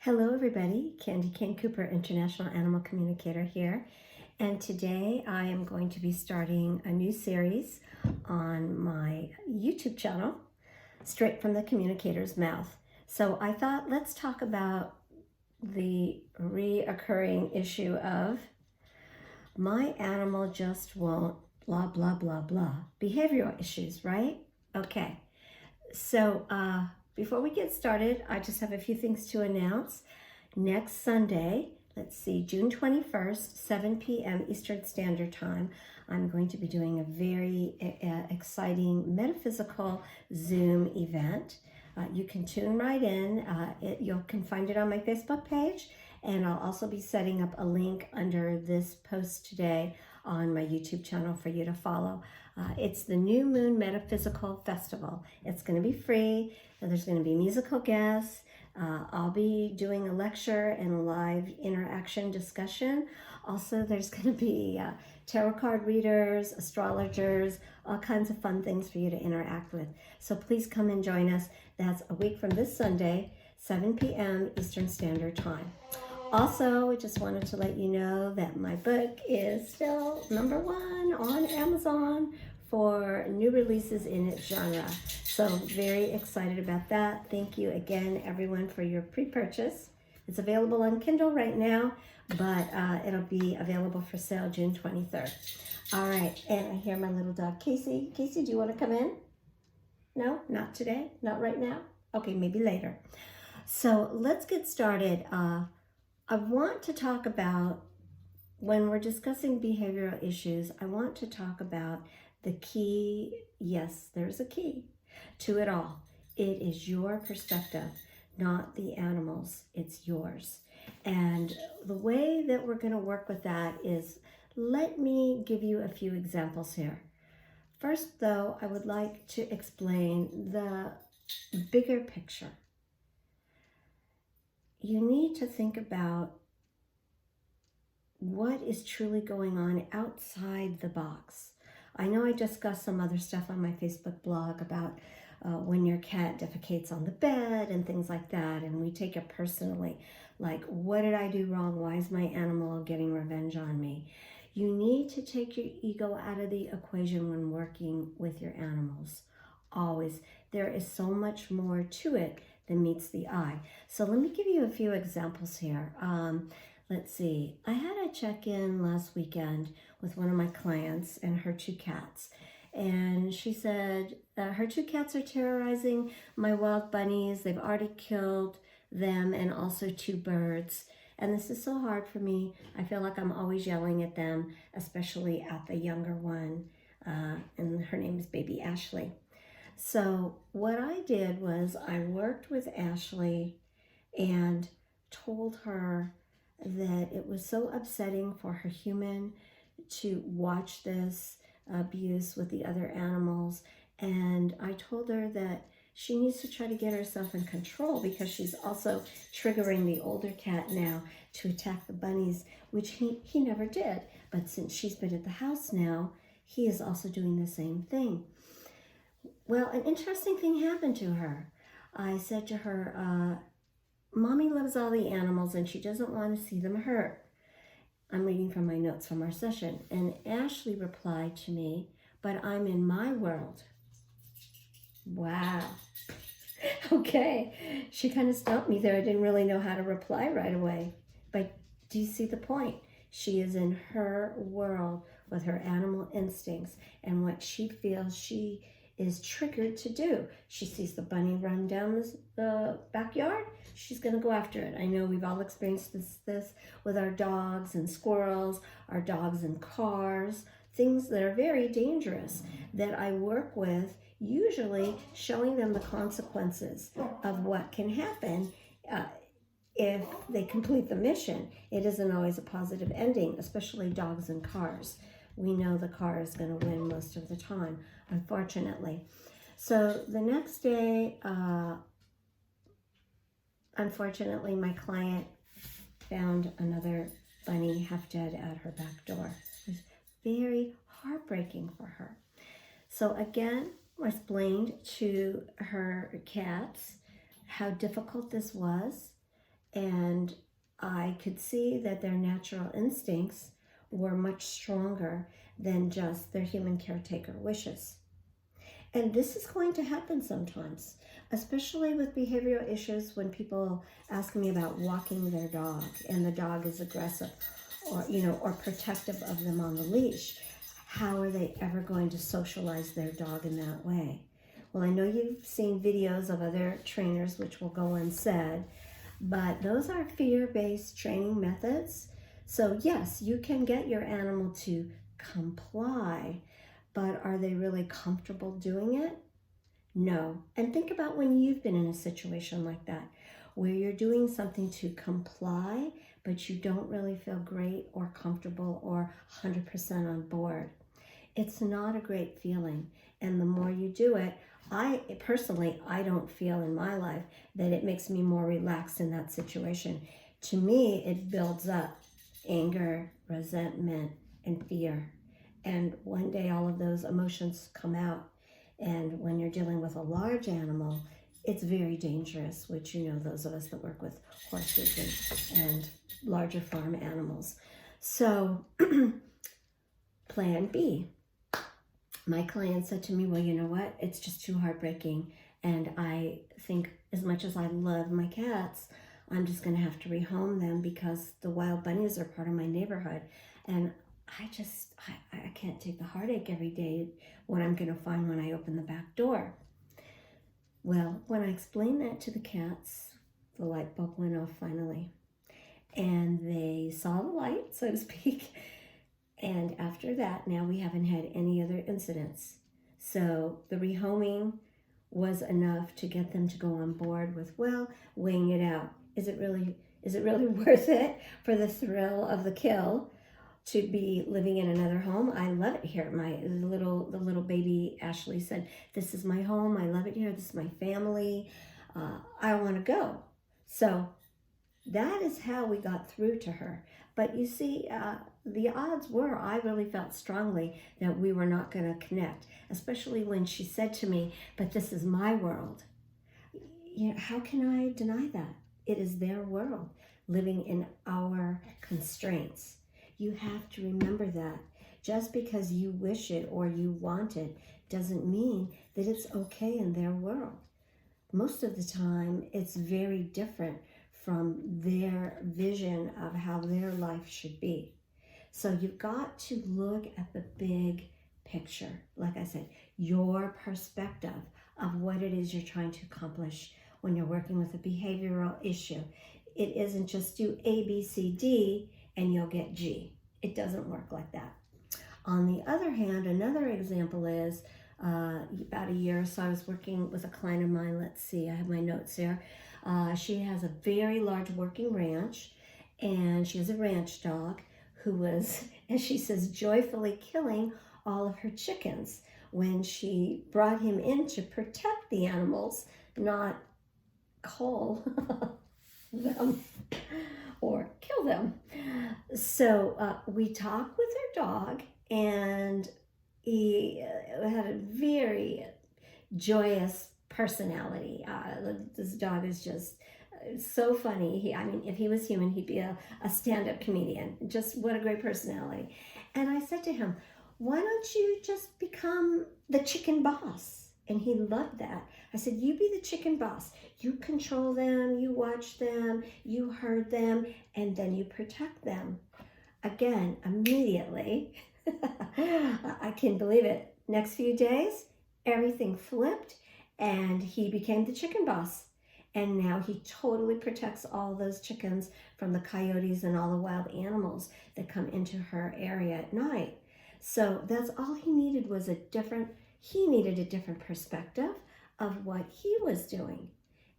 Hello everybody, Candy Cane Cooper, International Animal Communicator here, and today I am going to be starting a new series on my YouTube channel, Straight from the Communicator's Mouth. So I thought let's talk about the reoccurring issue of my animal just won't blah blah blah blah, behavioral issues, right? Okay, so before we get started, I just have a few things to announce. Next Sunday, let's see, June 21st, 7 p.m. Eastern Standard Time, I'm going to be doing a very exciting metaphysical Zoom event. You can tune right in. You can find it on my Facebook page, and I'll also be setting up a link under this post today on my YouTube channel for you to follow. It's the New Moon Metaphysical Festival. It's going to be free, and there's going to be musical guests. I'll be doing a lecture and a live interaction discussion. Also, there's going to be tarot card readers, astrologers, all kinds of fun things for you to interact with. So please come and join us. That's a week from this Sunday, 7 p.m. Eastern Standard Time. Also, I just wanted to let you know that my book is still #1 on Amazon for new releases in its genre. So very excited about that. Thank you again, everyone, for your pre-purchase. It's available on Kindle right now, but it'll be available for sale June 23rd. All right, and I hear my little dog, Casey. Casey, do you want to come in? No, not today, not right now. Okay, maybe later. So let's get started. I want to talk about, when we're discussing behavioral issues, I want to talk about the key. Yes, there's a key to it all. It is your perspective, not the animals. It's yours. And the way that we're going to work with that is, let me give you a few examples here. First, though, I would like to explain the bigger picture. You need to think about what is truly going on outside the box. I know I discussed some other stuff on my Facebook blog about when your cat defecates on the bed and things like that, and we take it personally, like, what did I do wrong? Why is my animal getting revenge on me? You need to take your ego out of the equation when working with your animals. Always. There is so much more to it than meets the eye. So let me give you a few examples here. Let's see. I had a check-in last weekend with one of my clients and her 2 cats. And she said her 2 cats are terrorizing my wild bunnies. They've already killed them and also 2 birds. And this is so hard for me. I feel like I'm always yelling at them, especially at the younger one. And her name is Baby Ashley. So what I did was I worked with Ashley and told her that it was so upsetting for her human to watch this abuse with the other animals. And I told her that she needs to try to get herself in control, because she's also triggering the older cat now to attack the bunnies, which he never did. But since she's been at the house now, he is also doing the same thing. Well, an interesting thing happened to her. I said to her, Mommy loves all the animals and she doesn't want to see them hurt. I'm reading from my notes from our session. And Ashley replied to me, but I'm in my world. Wow. Okay. She kind of stumped me there. I didn't really know how to reply right away. But do you see the point? She is in her world with her animal instincts and what she feels she is triggered to do. She sees the bunny run down the backyard. She's going to go after it. I know we've all experienced this with our dogs and squirrels, our dogs and cars, things that are very dangerous that I work with, usually showing them the consequences of what can happen if they complete the mission. It isn't always a positive ending, especially dogs and cars. We know the car is going to win most of the time, unfortunately. So the next day, unfortunately, my client found another bunny half dead at her back door. It was very heartbreaking for her. So again, I explained to her cats how difficult this was and I could see that their natural instincts were much stronger than just their human caretaker wishes. And this is going to happen sometimes, especially with behavioral issues when people ask me about walking their dog and the dog is aggressive or protective of them on the leash. How are they ever going to socialize their dog in that way? Well, I know you've seen videos of other trainers, which will go unsaid, but those are fear-based training methods. So yes, you can get your animal to comply, but are they really comfortable doing it? No. And think about when you've been in a situation like that, where you're doing something to comply, but you don't really feel great or comfortable or 100% on board. It's not a great feeling. And the more you do it, I don't feel in my life that it makes me more relaxed in that situation. To me, it builds up anger, resentment, and fear. And one day all of those emotions come out. And when you're dealing with a large animal, it's very dangerous, which those of us that work with horses and larger farm animals. So plan B. My client said to me, well, you know what? It's just too heartbreaking. And I think as much as I love my cats, I'm just going to have to rehome them because the wild bunnies are part of my neighborhood. And I can't take the heartache every day, what I'm going to find when I open the back door. Well, when I explained that to the cats, the light bulb went off finally. And they saw the light, so to speak. And after that, now we haven't had any other incidents. So the rehoming was enough to get them to go on board with, well, weighing it out. Is it really worth it for the thrill of the kill to be living in another home? I love it here. The little baby Ashley said, this is my home. I love it here. This is my family. I want to go. So that is how we got through to her. But you see, the odds were I really felt strongly that we were not going to connect, especially when she said to me, but this is my world. How can I deny that? It is their world, living in our constraints. You have to remember that. Just because you wish it or you want it doesn't mean that it's okay in their world. Most of the time, it's very different from their vision of how their life should be. So you've got to look at the big picture. Like I said, your perspective of what it is you're trying to accomplish when you're working with a behavioral issue. It isn't just do A, B, C, D, and you'll get G. It doesn't work like that. On the other hand, another example is about a year or so, I was working with a client of mine. Let's see, I have my notes here. She has a very large working ranch, and she has a ranch dog who was, as she says, joyfully killing all of her chickens when she brought him in to protect the animals, not cull them or kill them. So we talked with her dog, and he had a very joyous personality. This dog is just so funny. If he was human, he'd be a stand-up comedian. Just what a great personality. And I said to him, why don't you just become the chicken boss? And he loved that. I said, you be the chicken boss. You control them, you watch them, you herd them, and then you protect them. Again, immediately, I can't believe it. Next few days, everything flipped, and he became the chicken boss. And now he totally protects all those chickens from the coyotes and all the wild animals that come into her area at night. So that's all he needed was he needed a different perspective of what he was doing.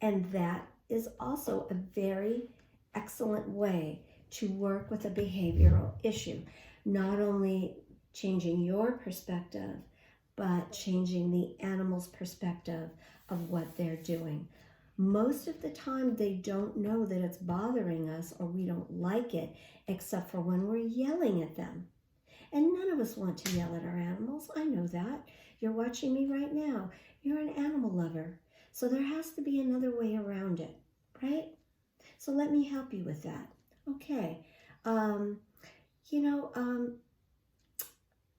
And that is also a very excellent way to work with a behavioral issue. Not only changing your perspective, but changing the animal's perspective of what they're doing. Most of the time, they don't know that it's bothering us or we don't like it, except for when we're yelling at them. And none of us want to yell at our animals. I know that. You're watching me right now. You're an animal lover. So there has to be another way around it, right? So let me help you with that. Okay. Um, you know,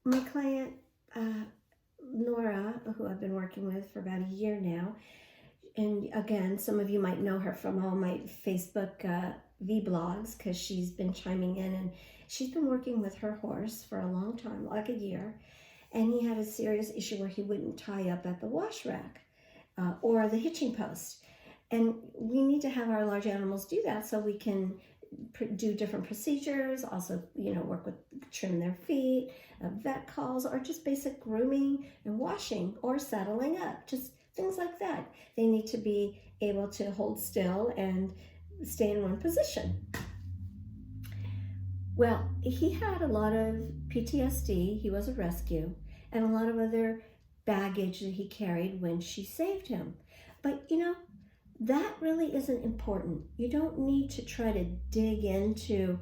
my client, Nora, who I've been working with for about a year now, and again, some of you might know her from all my Facebook vlogs because she's been chiming in, and she's been working with her horse for a long time, like a year, and he had a serious issue where he wouldn't tie up at the wash rack or the hitching post. And we need to have our large animals do that so we can do different procedures, also, work with trim their feet, vet calls, or just basic grooming and washing or saddling up, just things like that. They need to be able to hold still and stay in one position. Well, he had a lot of PTSD. He was a rescue, and a lot of other baggage that he carried when she saved him. But that really isn't important. You don't need to try to dig into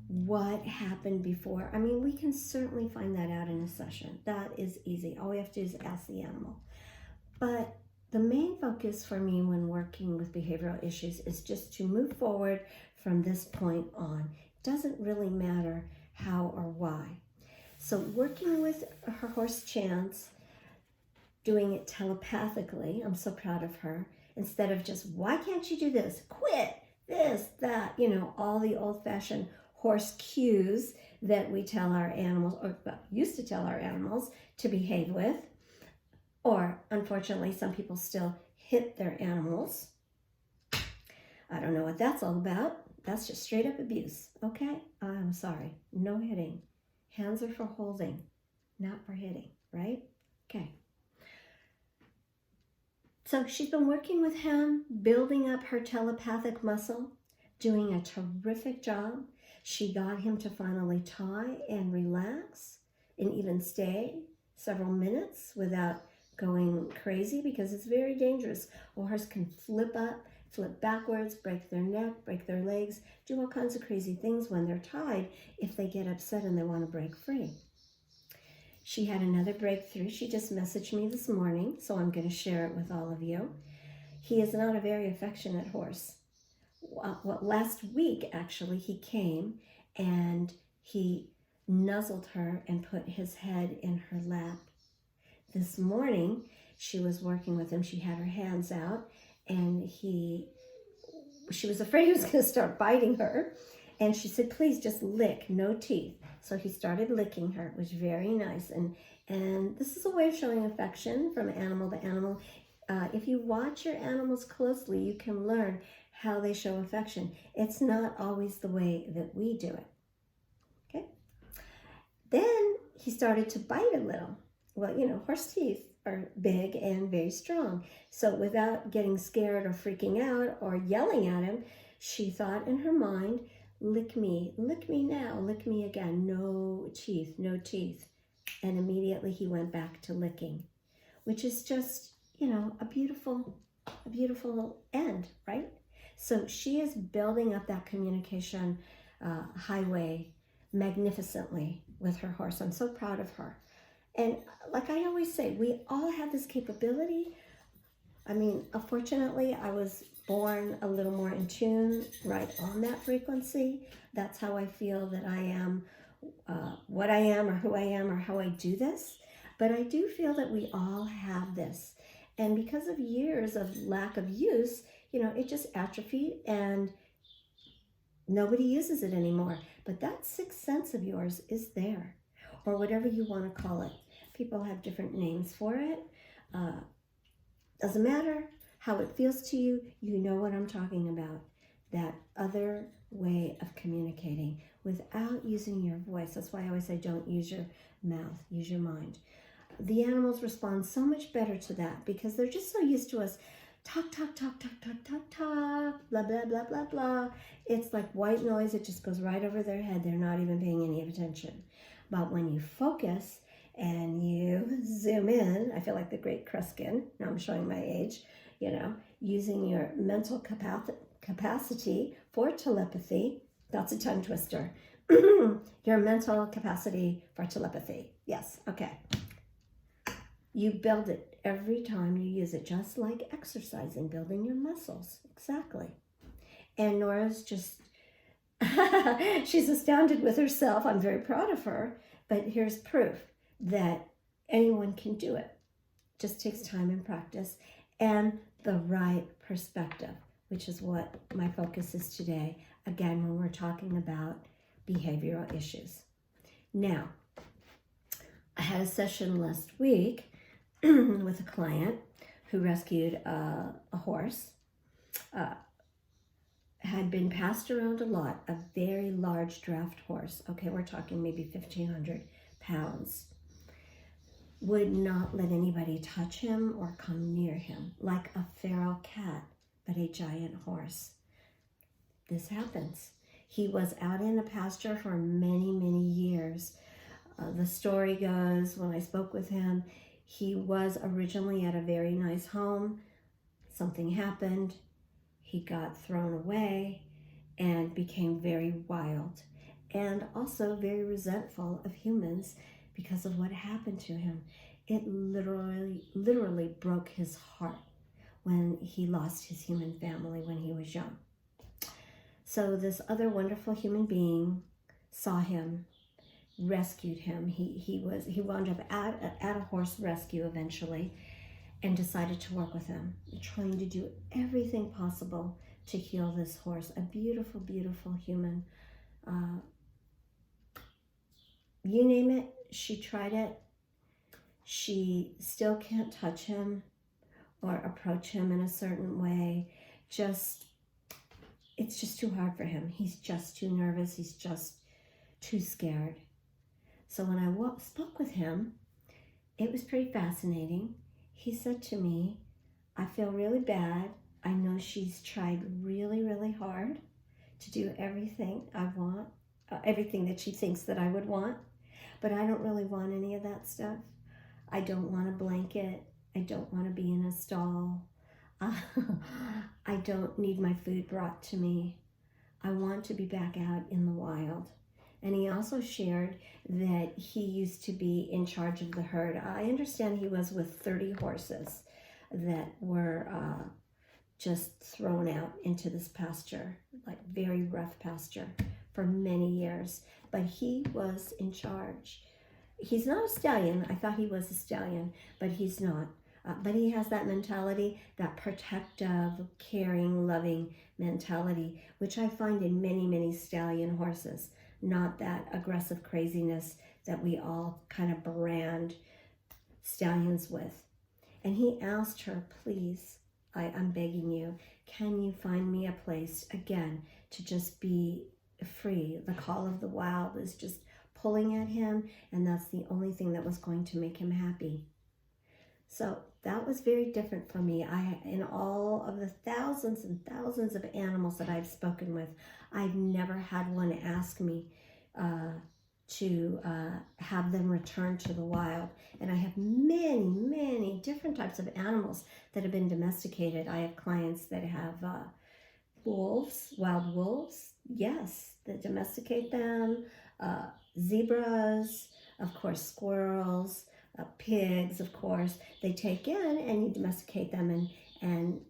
what happened before. I mean, we can certainly find that out in a session. That is easy. All we have to do is ask the animal. But the main focus for me when working with behavioral issues is just to move forward from this point on. It doesn't really matter how or why. So working with her horse Chance, doing it telepathically, I'm so proud of her, instead of just, why can't you do this? Quit, this, that, all the old-fashioned horse cues that we tell our animals, or used to tell our animals to behave with. Or, unfortunately, some people still hit their animals. I don't know what that's all about. That's just straight up abuse, okay? I'm sorry. No hitting. Hands are for holding, not for hitting, right? Okay. So she's been working with him, building up her telepathic muscle, doing a terrific job. She got him to finally tie and relax and even stay several minutes without going crazy, because it's very dangerous. A horse can flip up, flip backwards, break their neck, break their legs, do all kinds of crazy things when they're tied if they get upset and they want to break free. She had another breakthrough. She just messaged me this morning, so I'm going to share it with all of you. He is not a very affectionate horse. Well, last week, actually, he came and he nuzzled her and put his head in her lap. This morning, she was working with him. She had her hands out, and she was afraid he was going to start biting her. And she said, please just lick, no teeth. So he started licking her. It was very nice. And this is a way of showing affection from animal to animal. If you watch your animals closely, you can learn how they show affection. It's not always the way that we do it. Okay? Then he started to bite a little. Well, horse teeth are big and very strong. So without getting scared or freaking out or yelling at him, she thought in her mind, lick me now, lick me again, no teeth, no teeth. And immediately he went back to licking, which is just, a beautiful end, right? So she is building up that communication highway magnificently with her horse. I'm so proud of her. And like I always say, we all have this capability. I mean, unfortunately, I was born a little more in tune right on that frequency. That's how I feel that I am what I am, or who I am, or how I do this. But I do feel that we all have this. And because of years of lack of use, it just atrophied and nobody uses it anymore. But that sixth sense of yours is there, or whatever you want to call it. People have different names for it. Doesn't matter how it feels to you. You know what I'm talking about. That other way of communicating without using your voice. That's why I always say don't use your mouth, use your mind. The animals respond so much better to that because they're just so used to us talk, talk, talk, talk, talk, talk, talk, blah, blah, blah, blah, blah. It's like white noise. It just goes right over their head. They're not even paying any attention. But when you focus and you zoom in, I feel like the great Kreskin, now I'm showing my age, using your mental capacity for telepathy. That's a tongue twister. Your mental capacity for telepathy. Yes, okay. You build it every time you use it, just like exercising, building your muscles. Exactly. And Nora's just, she's astounded with herself. I'm very proud of her, but here's proof that anyone can do it. Just takes time and practice and the right perspective, which is what my focus is today, again, when we're talking about behavioral issues. Now, I had a session last week with a client who rescued a horse, had been passed around a lot, a very large draft horse. Okay, we're talking maybe 1,500 pounds. Would not let anybody touch him or come near him, like a feral cat, but a giant horse. This happens. He was out in the pasture for many, many years. The story goes, when I spoke with him, he was originally at a very nice home. Something happened. He got thrown away and became very wild and also very resentful of humans because of what happened to him. It literally broke his heart when he lost his human family when he was young. So this other wonderful human being saw him, rescued him. He wound up at a horse rescue eventually, and decided to work with him, trying to do everything possible to heal this horse. A beautiful, beautiful human. You name it, she tried it. She still can't touch him or approach him in a certain way. It's just too hard for him. He's just too nervous. He's just too scared. So when I spoke with him, it was pretty fascinating. He said to me, I feel really bad. I know she's tried really, really hard to do everything I want, everything that she thinks that I would want, but I don't really want any of that stuff. I don't want a blanket. I don't want to be in a stall. I don't need my food brought to me. I want to be back out in the wild. And he also shared that he used to be in charge of the herd. I understand he was with 30 horses that were just thrown out into this pasture, like very rough pasture, for many years. But he was in charge. He's not a stallion. I thought he was a stallion, but he's not. But he has that mentality, that protective, caring, loving mentality, which I find in many, many stallion horses. Not that aggressive craziness that we all kind of brand stallions with. And he asked her, please, I'm begging you, can you find me a place, again, to just be free? The call of the wild is just pulling at him, and that's the only thing that was going to make him happy. So that was very different for me. In all of the thousands and thousands of animals that I've spoken with, I've never had one ask me to have them return to the wild. And I have many, many different types of animals that have been domesticated. I have clients that have wolves, wild wolves, yes, that domesticate them, zebras, of course, squirrels, pigs, of course, they take in and you domesticate them. And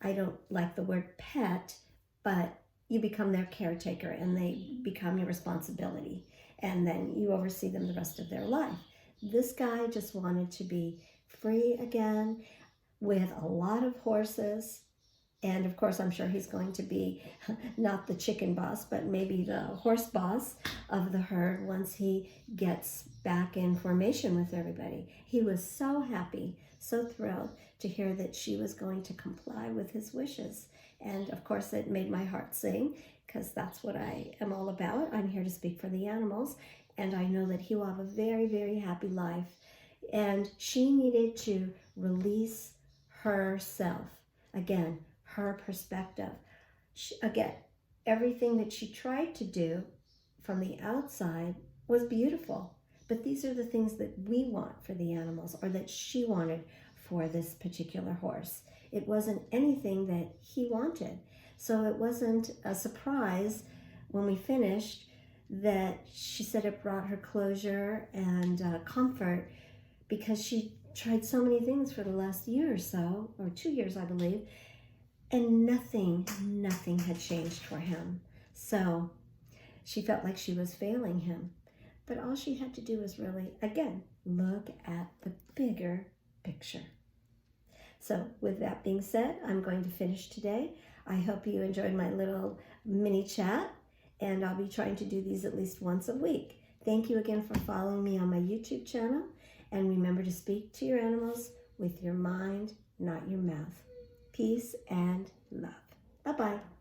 I don't like the word pet, but you become their caretaker and they become your responsibility. And then you oversee them the rest of their life. This guy just wanted to be free again with a lot of horses. And of course, I'm sure he's going to be not the chicken boss, but maybe the horse boss of the herd once he gets back in formation with everybody. He was so happy, so thrilled to hear that she was going to comply with his wishes. And of course, it made my heart sing because that's what I am all about. I'm here to speak for the animals. And I know that he will have a very, very happy life. And she needed to release herself. Again, her perspective. Again, everything that she tried to do from the outside was beautiful. But these are the things that we want for the animals, or that she wanted for this particular horse. It wasn't anything that he wanted. So it wasn't a surprise when we finished that she said it brought her closure and comfort, because she tried so many things for the last year or so, or 2 years, I believe, And nothing had changed for him. So she felt like she was failing him. But all she had to do was really, again, look at the bigger picture. So with that being said, I'm going to finish today. I hope you enjoyed my little mini chat, and I'll be trying to do these at least once a week. Thank you again for following me on my YouTube channel, and remember to speak to your animals with your mind, not your mouth. Peace and love. Bye-bye.